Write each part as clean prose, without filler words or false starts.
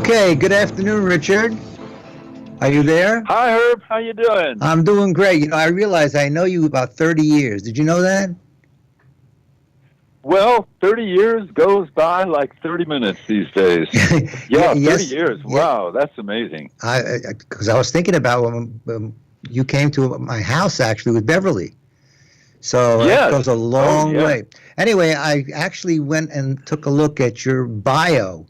Okay, good afternoon, Richard. Are you there? Hi, Herb. How you doing? I'm doing great. I realize I know you about 30 years. Did you know that? Well, 30 years goes by like 30 minutes these days. Yeah, 30 years. Wow, that's amazing. Because I was thinking about when you came to my house, actually, with Beverly. So that goes a long way. Anyway, I actually went and took a look at your bio.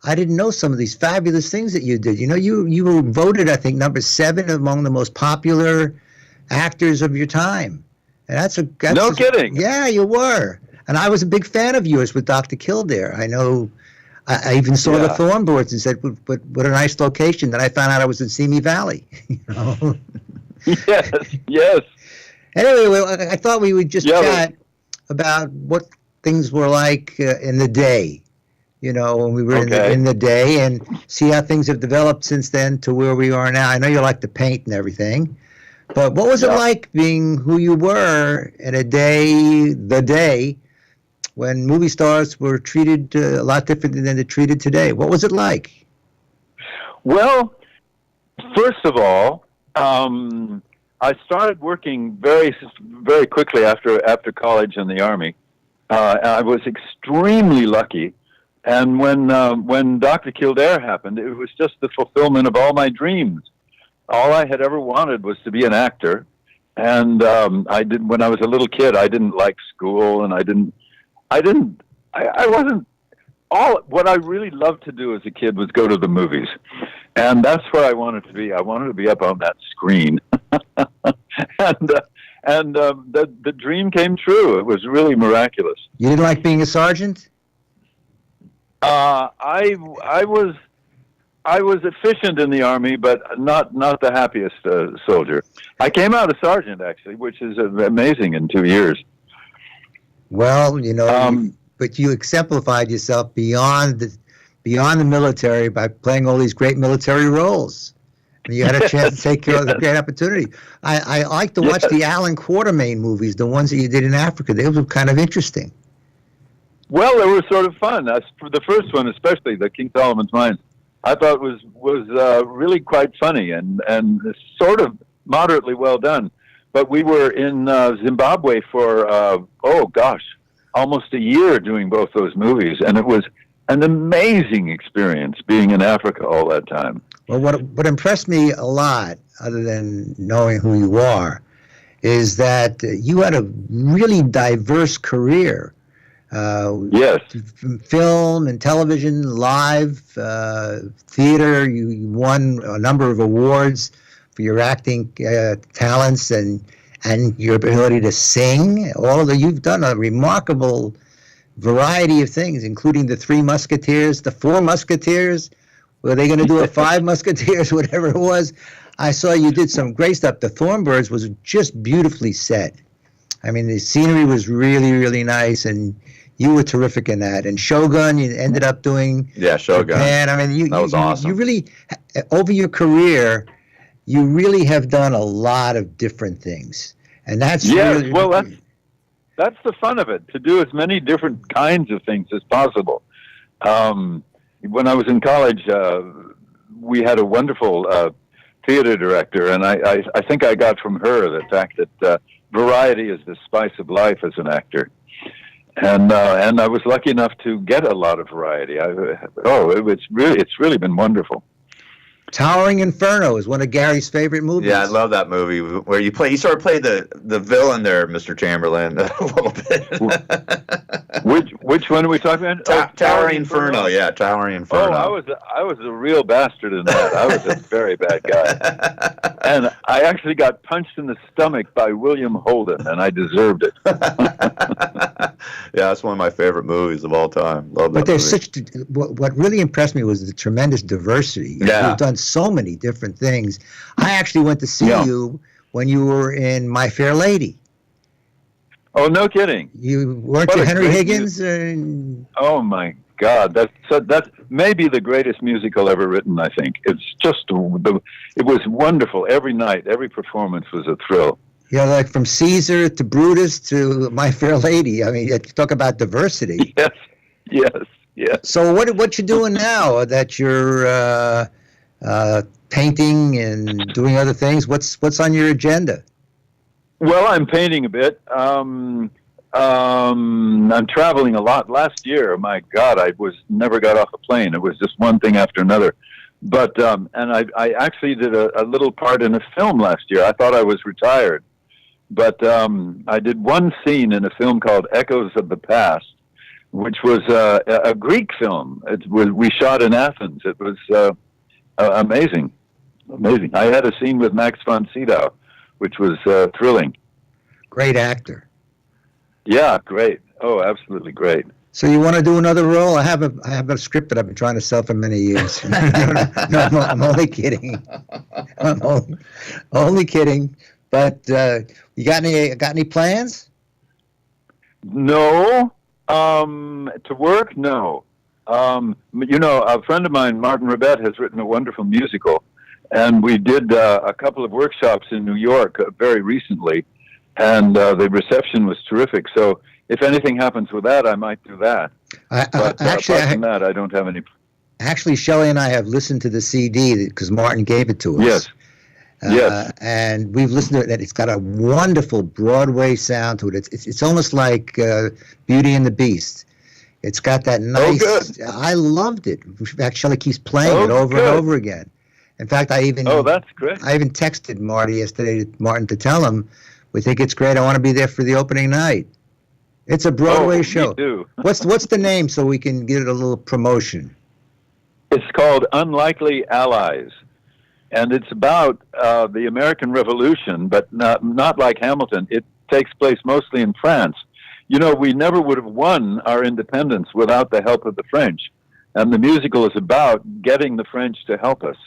I didn't know some of these fabulous things that you did. You were voted, I think, number 7 among the most popular actors of your time. And that's no kidding. Yeah, you were. And I was a big fan of yours with Dr. Kildare. I know. I even saw the Thornboards and said, "What a nice location." Then I found out I was in Simi Valley. Yes. Anyway, I thought we would just chat about what things were like in the day. When we were in the day, and see how things have developed since then to where we are now. I know you like to paint and everything, but what was it like being who you were in the day when movie stars were treated a lot differently than they're treated today? What was it like? Well, first of all, I started working very, very quickly after college in the Army. I was extremely lucky. And when Dr. Kildare happened, it was just the fulfillment of all my dreams. All I had ever wanted was to be an actor. And when I was a little kid, I didn't like school, and what I really loved to do as a kid was go to the movies. And that's where I wanted to be. I wanted to be up on that screen. and the dream came true. It was really miraculous. You didn't like being a sergeant? I was efficient in the Army, but not the happiest soldier. I came out a sergeant, actually, which is amazing in 2 years. Well, but you exemplified yourself beyond the military by playing all these great military roles. And you had a chance to take care of the great opportunity. I like to watch the Alan Quatermain movies, the ones that you did in Africa. They were kind of interesting. Well, they were sort of fun. The first one, especially the King Solomon's Mines, I thought was really quite funny and sort of moderately well done. But we were in Zimbabwe for almost a year doing both those movies, and it was an amazing experience being in Africa all that time. Well, what impressed me a lot, other than knowing who you are, is that you had a really diverse career. Yes. Film and television, live, theater. You won a number of awards for your acting talents and your ability to sing. You've done a remarkable variety of things, including the 3 Musketeers, the 4 Musketeers. Were they going to do a 5 Musketeers, whatever it was? I saw you did some great stuff. The Thornbirds was just beautifully set. I mean, the scenery was really, really nice, and you were terrific in that. And Shogun, you ended up doing Shogun. Japan. I mean, that was awesome. You really, over your career, you really have done a lot of different things, and that's that's the fun of it, to do as many different kinds of things as possible. When I was in college, we had a wonderful theater director, and I think I got from her the fact that variety is the spice of life as an actor. And I was lucky enough to get a lot of variety. It's really been wonderful. Towering Inferno is one of Gary's favorite movies. Yeah, I love that movie where you sort of play the villain there, Mr. Chamberlain, a little bit. Which one are we talking about? Towering Inferno. Yeah, Towering Inferno. Oh, I was a real bastard in that. I was a very bad guy. And I actually got punched in the stomach by William Holden, and I deserved it. Yeah, that's one of my favorite movies of all time. Love that. But there's what really impressed me was the tremendous diversity. Yeah. You've done so many different things. I actually went to see you when you were in My Fair Lady. Oh, no kidding. You weren't you Henry Higgins? Oh my God, that's maybe the greatest musical ever written. I think it's just it was wonderful. Every night, every performance was a thrill. Yeah, like from Caesar to Brutus to My Fair Lady. I mean, talk about diversity. Yes. Yeah. So what you doing now that you're painting and doing other things? What's on your agenda? Well, I'm painting a bit. I'm traveling a lot. Last year, my God, I never got off a plane. It was just one thing after another. But and I actually did a little part in a film last year. I thought I was retired, but I did one scene in a film called Echoes of the Past, which was a Greek film. We shot in Athens. It was amazing, amazing. I had a scene with Max von Sydow, which was thrilling. Great actor. Yeah, great. Oh, absolutely great. So you want to do another role? I have a script that I've been trying to sell for many years. No, I'm only kidding. I'm only kidding. But you got any plans? No. To work? No. A friend of mine, Martin Ribet, has written a wonderful musical, and we did a couple of workshops in New York very recently, and the reception was terrific. So if anything happens with that, I might do that. But apart from that, I don't have any. Actually, Shelley and I have listened to the CD because Martin gave it to us. Yes. Yes. And we've listened to it. It's got a wonderful Broadway sound to it. It's almost like Beauty and the Beast. It's got that nice. Oh, good. I loved it. In fact, Shelley keeps playing it over and over again. In fact, Oh, that's great. I even texted Martin to tell him, we think it's great. I want to be there for the opening night. It's a Broadway show. Me too. What's the name so we can get it a little promotion? It's called Unlikely Allies, and it's about the American Revolution, but not like Hamilton. It takes place mostly in France. You know, we never would have won our independence without the help of the French, and the musical is about getting the French to help us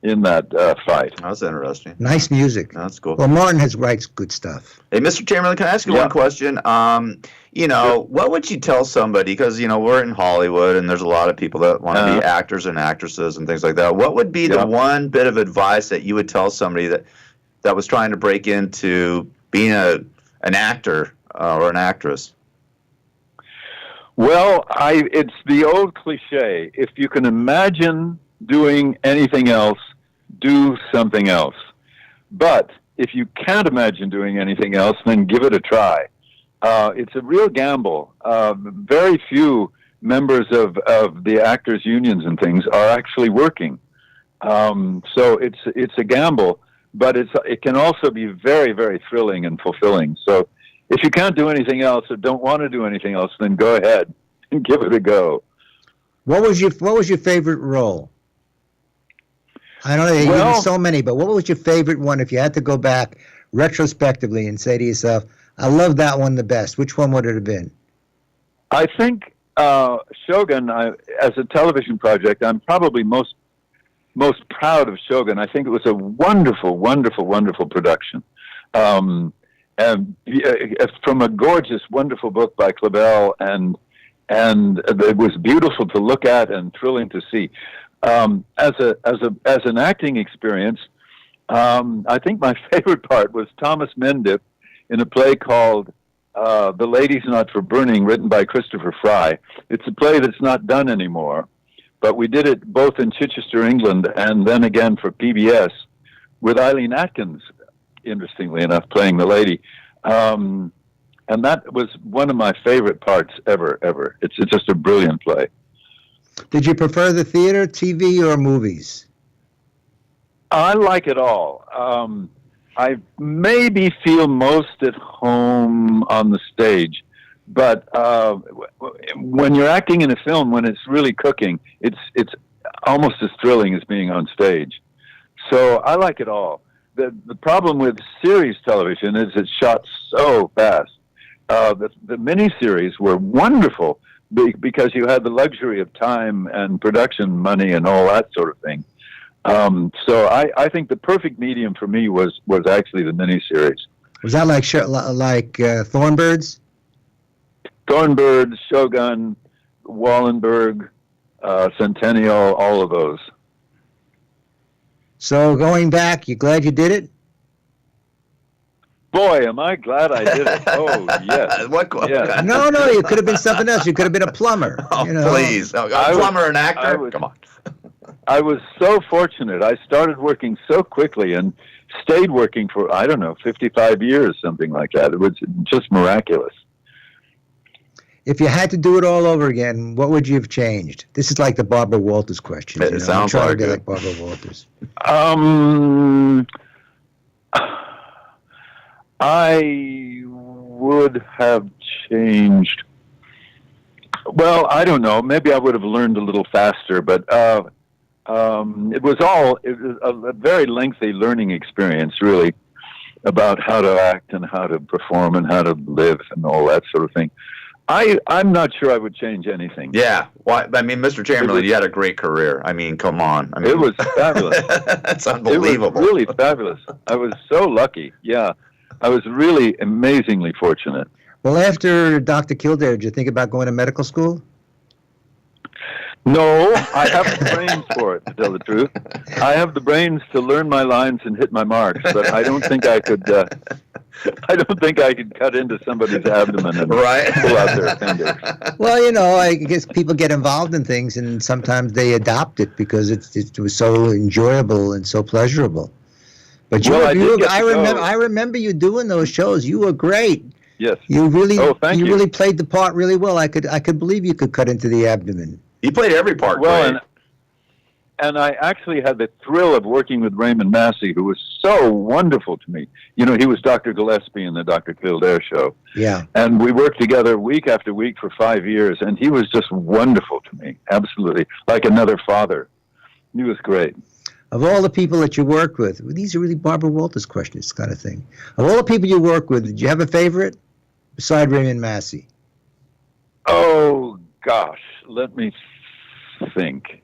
in that fight. That's interesting. Nice music. That's cool. Well, Martin writes good stuff. Hey, Mr. Chamberlain, can I ask you one question? What would you tell somebody, because, we're in Hollywood and there's a lot of people that want to be actors and actresses and things like that. What would be the one bit of advice that you would tell somebody that was trying to break into being an actor or an actress? Well, it's the old cliche. If you can imagine doing anything else, do something else. But if you can't imagine doing anything else, then give it a try. It's a real gamble. Very few members of the actors' unions and things are actually working. So it's a gamble, but it can also be very, very thrilling and fulfilling. So if you can't do anything else or don't want to do anything else, then go ahead and give it a go. What was your favorite role? I don't know, you gave so many, but what was your favorite one if you had to go back retrospectively and say to yourself, I love that one the best? Which one would it have been? I think Shogun, as a television project, I'm probably most proud of Shogun. I think it was a wonderful, wonderful, wonderful production. And from a gorgeous, wonderful book by Clabel, and it was beautiful to look at and thrilling to see. As an acting experience, I think my favorite part was Thomas Mendip in a play called The Lady's Not for Burning, written by Christopher Fry. It's a play that's not done anymore, but we did it both in Chichester, England, and then again for PBS with Eileen Atkins, interestingly enough, playing the lady. And that was one of my favorite parts ever. It's just a brilliant play. Did you prefer the theater, TV, or movies? I like it all. I maybe feel most at home on the stage, but when you're acting in a film, when it's really cooking, it's almost as thrilling as being on stage. So I like it all. The problem with series television is it's shot so fast. The miniseries were wonderful because you had the luxury of time and production money and all that sort of thing. So I think the perfect medium for me was actually the miniseries. Was that like Thornbirds? Thornbirds, Shogun, Wallenberg, Centennial, all of those. So going back, you glad you did it? Boy, am I glad I did it. Oh, yes. Yes. No, it could have been something else. You could have been a plumber. Oh, you know? please. A plumber, an actor? Come on. I was so fortunate. I started working so quickly and stayed working for, 55 years, something like that. It was just miraculous. If you had to do it all over again, what would you have changed? This is like the Barbara Walters question. It sounds like it. Like Barbara Walters. I would have changed. Well, I don't know. Maybe I would have learned a little faster, but it was a very lengthy learning experience, really, about how to act and how to perform and how to live and all that sort of thing. I'm not sure I would change anything. Yeah. Why? I mean, Mr. Chamberlain, you had a great career. I mean, come on. I mean, it was fabulous. That's unbelievable. It was really fabulous. I was so lucky. Yeah. I was really amazingly fortunate. Well, after Dr. Kildare, did you think about going to medical school? No, I have the brains for it, to tell the truth. I have the brains to learn my lines and hit my marks, but I don't think I could. I don't think I could cut into somebody's abdomen and pull out their appendix. Well, I guess people get involved in things, and sometimes they adopt it because it was so enjoyable and so pleasurable. But I remember you doing those shows. You were great. Yes. You really, thank you. really played the part really well. I could believe you could cut into the abdomen. He played every part. Well, and I actually had the thrill of working with Raymond Massey, who was so wonderful to me. He was Dr. Gillespie in the Dr. Kildare show. Yeah. And we worked together week after week for 5 years, and he was just wonderful to me, absolutely, like another father. He was great. Of all the people that you worked with, these are really Barbara Walters questions kind of thing. Of all the people you worked with, did you have a favorite beside Raymond Massey? Oh, gosh, let me think.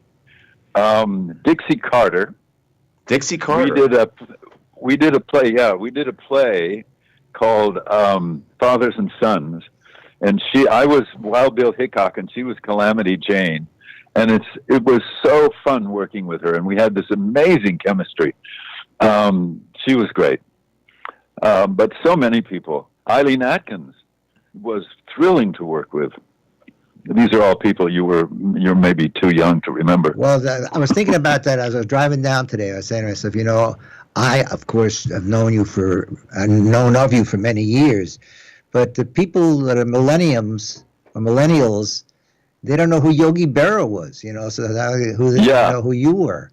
Dixie Carter. Dixie Carter. We did a play. Yeah, we did a play called Fathers and Sons, and I was Wild Bill Hickok, and she was Calamity Jane, and it was so fun working with her, and we had this amazing chemistry. She was great, but so many people. Eileen Atkins was thrilling to work with. These are all people you're maybe too young to remember. Well, I was thinking about that as I was driving down today. I was saying to myself, I, of course, have known of you for many years, but the people that are millennials, they don't know who Yogi Berra was, they know who you were.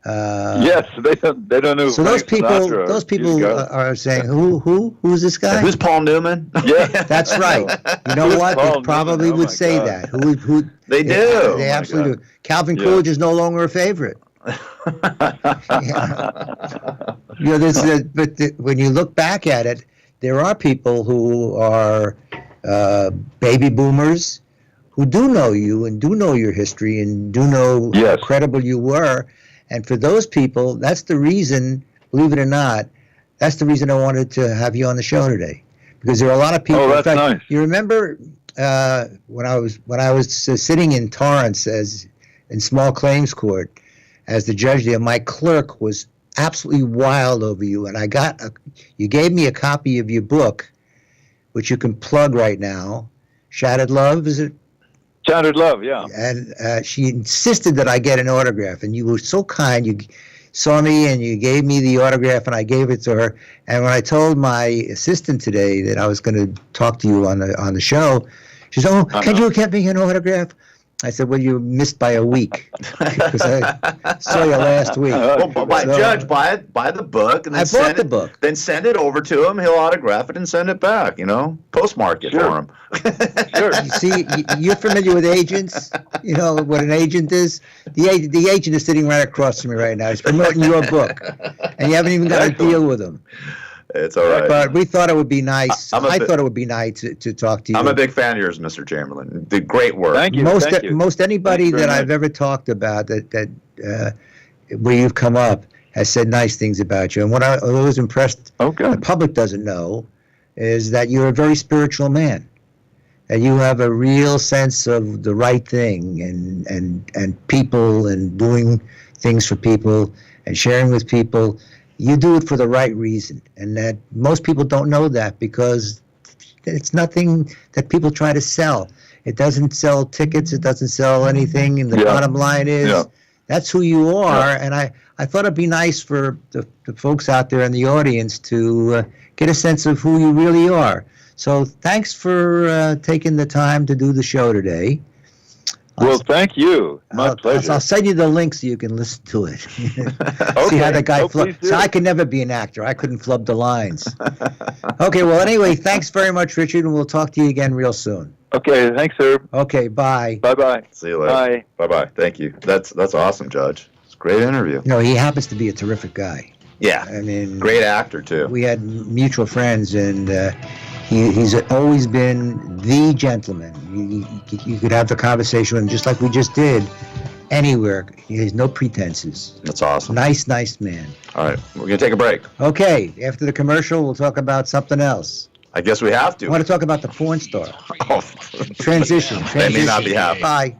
Yes, they don't know. So those people are saying, who's this guy? Who's Paul Newman? Yeah, that's right. You know what? They probably would say that. Who? They do. They absolutely do. Calvin Coolidge is no longer a favorite. When you look back at it, there are people who are baby boomers who do know you and do know your history and do know how credible you were. And for those people, that's the reason, believe it or not, that's the reason I wanted to have you on the show today, because there are a lot of people. Oh, that's nice. You remember when I was sitting in Torrance in small claims court as the judge there, my clerk was absolutely wild over you, and you gave me a copy of your book, which you can plug right now. Shattered Love, is it? Shattered Love, yeah. And she insisted that I get an autograph, and you were so kind. You saw me and you gave me the autograph, and I gave it to her. And when I told my assistant today that I was going to talk to you on the show, she said, can you get me an autograph? I said, well, you missed by a week because I saw you last week. Well, Judge, buy the book. And then I bought the book. Then send it over to him. He'll autograph it and send it back, postmark it for him. Sure. You see, you're familiar with agents. You know what an agent is? The agent is sitting right across from me right now. He's promoting your book, and you haven't even got to deal with him. It's all right. But we thought it would be nice. I thought it would be nice to talk to you. I'm a big fan of yours, Mr. Chamberlain. Did great work. Thank you. Most anybody that I've ever talked about that where you've come up has said nice things about you. And what I was impressed, the public doesn't know, is that you're a very spiritual man. And you have a real sense of the right thing and people and doing things for people and sharing with people. you do it for the right reason, and that most people don't know that because it's nothing that people try to sell. It doesn't sell tickets. It doesn't sell anything. And the bottom line is that's who you are. And I thought it'd be nice for the folks out there in the audience to get a sense of who you really are. So thanks for taking the time to do the show today. Well, thank you. My pleasure. I'll send you the link so you can listen to it. Okay. See how the guy please do. So I could never be an actor. I couldn't flub the lines. Okay, well, anyway, thanks very much, Richard, and we'll talk to you again real soon. Okay, thanks, sir. Okay, bye. Bye-bye. See you later. Bye. Bye-bye. Thank you. That's awesome, Judge. It's a great interview. You know, he happens to be a terrific guy. Yeah. I mean, Great actor, too. we had mutual friends, and he's always been the gentleman. You could have the conversation with him just like we just did, anywhere. He has no pretenses. That's awesome. Nice man. All right. We're going to take a break. Okay, after the commercial, we'll talk about something else. I guess we have I to. want to talk about the porn star. Oh. Transition. That may not be happening. Bye.